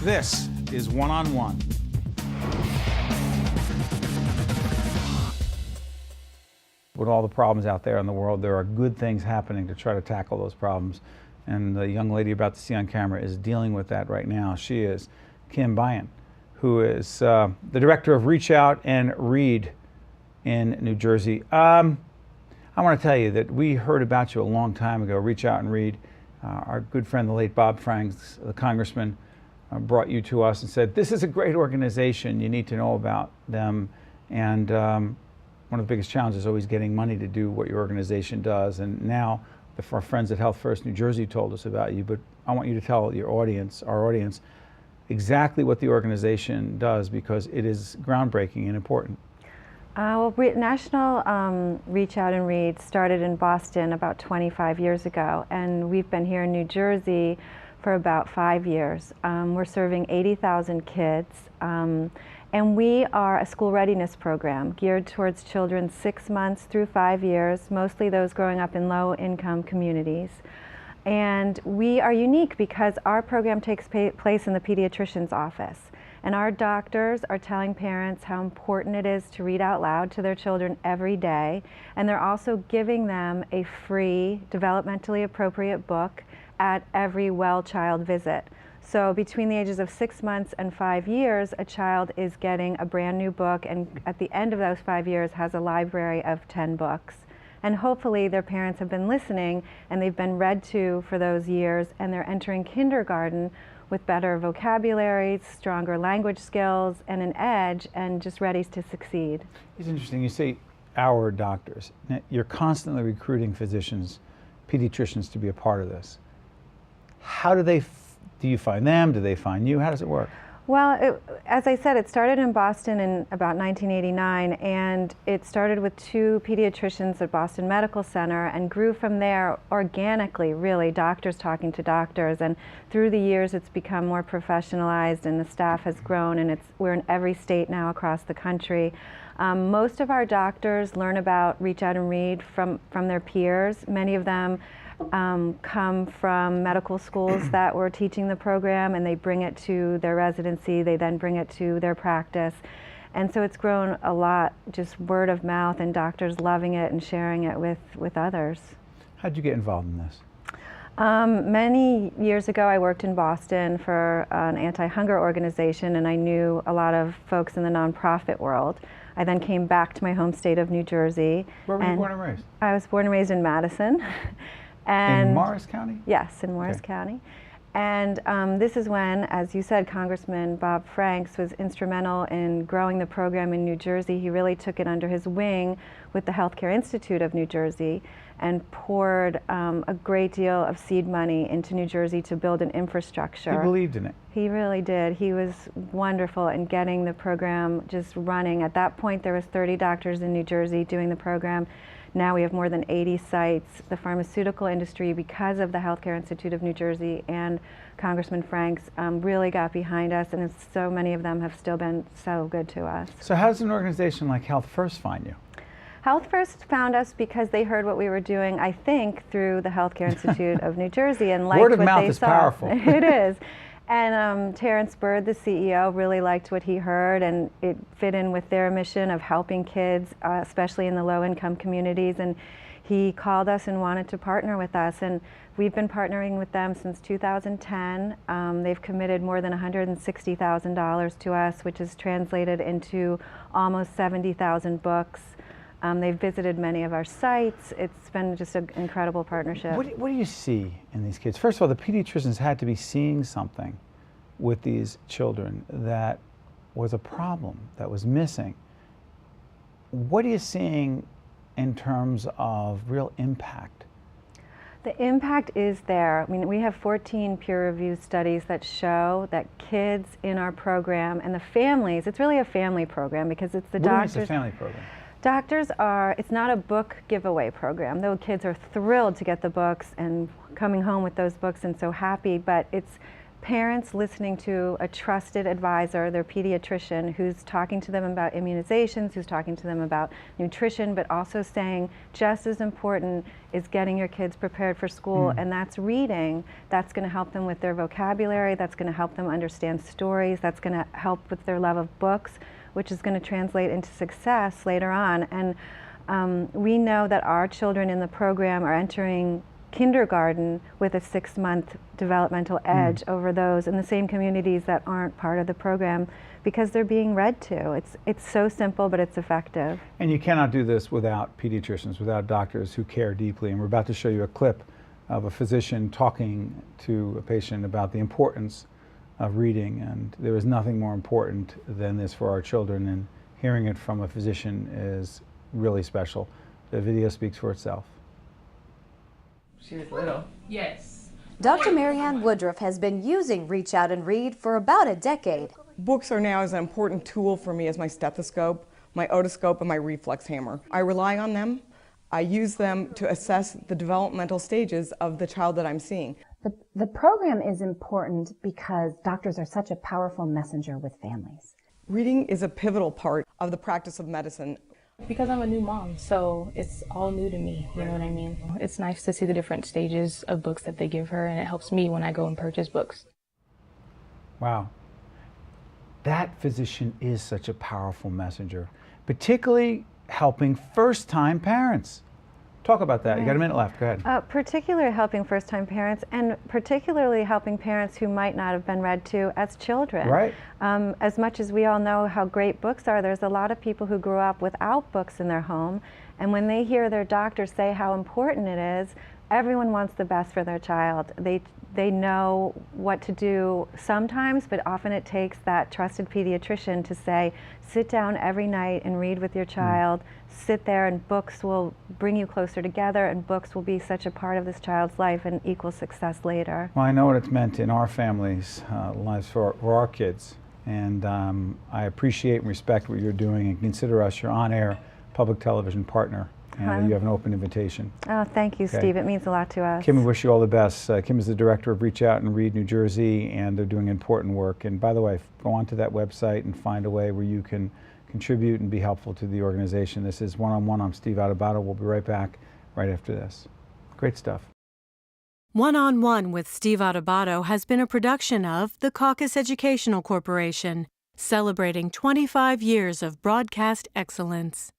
This is One-on-One. With all the problems out there in the world, there are good things happening to try to tackle those problems. And the young lady you're about to see on camera is dealing with that right now. She is Byam, who is the director of Reach Out and Read in New Jersey. I want to tell you that we heard about you a long time ago, Reach Out and Read. Our good friend, the late Bob Franks, the congressman, brought you to us and said, this is a great organization, you need to know about them. And one of the biggest challenges is always getting money to do what your organization does. And now, our friends at healthfirst New Jersey told us about you, but I want you to tell your audience, our audience, exactly what the organization does, because it is groundbreaking and important. National Reach Out and Read started in Boston about 25 years ago, and we've been here in New Jersey for about 5 years. We're serving 80,000 kids, and we are a school readiness program geared towards children 6 months through 5 years, mostly those growing up in low-income communities. And we are unique because our program takes place in the pediatrician's office. And our doctors are telling parents how important it is to read out loud to their children every day. And they're also giving them a free, developmentally appropriate book at every well child visit. So between the ages of 6 months and 5 years, a child is getting a brand new book, and at the end of those 5 years has a library of 10 books. And hopefully their parents have been listening and they've been read to for those years, and they're entering kindergarten with better vocabulary, stronger language skills, and an edge, and just ready to succeed. It's interesting, you say our doctors. Now, you're constantly recruiting physicians, pediatricians to be a part of this. How do do you find them? Do they find you? How does it work? Well, as I said, it started in Boston in about 1989, and it started with 2 pediatricians at Boston Medical Center and grew from there organically, really, doctors talking to doctors. And through the years, it's become more professionalized, and the staff has grown, and we're in every state now across the country. Most of our doctors learn about Reach Out and Read from their peers. Many of them come from medical schools that were teaching the program, and they bring it to their residency. They then bring it to their practice. And so it's grown a lot, just word of mouth, and doctors loving it and sharing it with others. How did you get involved in this? Many years ago, I worked in Boston for an anti-hunger organization, and I knew a lot of folks in the nonprofit world. I then came back to my home state of New Jersey. Where were you born and raised? I was born and raised in Madison. In Morris County? Yes, in Morris County. And this is when, as you said, Congressman Bob Franks was instrumental in growing the program in New Jersey. He really took it under his wing with the Healthcare Institute of New Jersey and poured a great deal of seed money into New Jersey to build an infrastructure. He believed in it. He really did. He was wonderful in getting the program just running. At that point, there was 30 doctors in New Jersey doing the program. Now we have more than 80 sites. The pharmaceutical industry, because of the Healthcare Institute of New Jersey and Congressman Franks, really got behind us, and so many of them have still been so good to us. So how does an organization like healthfirst find you? healthfirst found us because they heard what we were doing, I think, through the Healthcare Institute of New Jersey, and liked what they saw. Word of mouth is powerful. It is. And Terrence Bird, the CEO, really liked what he heard, and it fit in with their mission of helping kids, especially in the low-income communities. And he called us and wanted to partner with us, and we've been partnering with them since 2010. They've committed more than $160,000 to us, which is translated into almost 70,000 books. They've visited many of our sites. It's been just an incredible partnership. What do you see in these kids? First of all, the pediatricians had to be seeing something with these children that was a problem, that was missing. What are you seeing in terms of real impact? The impact is there. I mean, we have 14 peer-reviewed studies that show that kids in our program and the families, it's really a family program because it's the doctors. What is a family program? Doctors are, it's not a book giveaway program. Though kids are thrilled to get the books and coming home with those books and so happy, but it's parents listening to a trusted advisor, their pediatrician, who's talking to them about immunizations, who's talking to them about nutrition, but also saying just as important is getting your kids prepared for school, and that's reading. That's going to help them with their vocabulary, that's going to help them understand stories, that's going to help with their love of books, which is going to translate into success later on. And we know that our children in the program are entering kindergarten with a 6-month developmental edge over those in the same communities that aren't part of the program, because they're being read to. It's so simple, but it's effective. And you cannot do this without pediatricians, without doctors who care deeply. And we're about to show you a clip of a physician talking to a patient about the importance of reading. And there is nothing more important than this for our children, and hearing it from a physician is really special. The video speaks for itself. She was little. Yes. Dr. Marianne Woodruff has been using Reach Out and Read for about a decade. Books are now as an important tool for me as my stethoscope, my otoscope, and my reflex hammer. I rely on them. I use them to assess the developmental stages of the child that I'm seeing. The program is important because doctors are such a powerful messenger with families. Reading is a pivotal part of the practice of medicine. Because I'm a new mom, so it's all new to me, you know what I mean? It's nice to see the different stages of books that they give her, and it helps me when I go and purchase books. Wow. That physician is such a powerful messenger, particularly helping first-time parents. Talk about that. You got a minute left. Go ahead. Particularly helping first-time parents, and particularly helping parents who might not have been read to as children. Right. As much as we all know how great books are, there's a lot of people who grew up without books in their home, and when they hear their doctor say how important it is, everyone wants the best for their child. They know what to do sometimes, but often it takes that trusted pediatrician to say, sit down every night and read with your child. Sit there, and books will bring you closer together, and books will be such a part of this child's life and equal success later. Well, I know what it's meant in our families' lives for our kids, and I appreciate and respect what you're doing, and consider us your on-air public television partner. And you have an open invitation. Oh, thank you, Steve. It means a lot to us. Kim, we wish you all the best. Kim is the director of Reach Out and Read New Jersey, and they're doing important work. And by the way, go onto that website and find a way where you can contribute and be helpful to the organization. This is One on One. I'm Steve Adubato. We'll be right back right after this. Great stuff. One on One with Steve Adubato has been a production of the CAUCUS Educational Corporation, celebrating 25 years of broadcast excellence.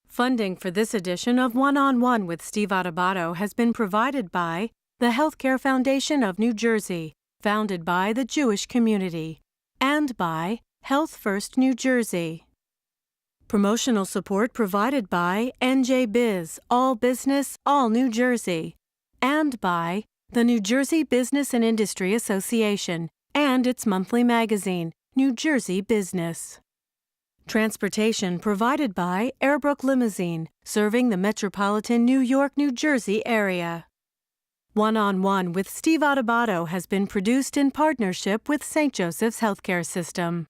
Funding for this edition of One on One with Steve Adubato has been provided by the Healthcare Foundation of New Jersey, founded by the Jewish community, and by HealthFirst New Jersey. Promotional support provided by NJ Biz, All Business, All New Jersey, and by the New Jersey Business and Industry Association and its monthly magazine, New Jersey Business. Transportation provided by Airbrook Limousine, serving the metropolitan New York, New Jersey area. One on One with Steve Adubato has been produced in partnership with St. Joseph's Healthcare System.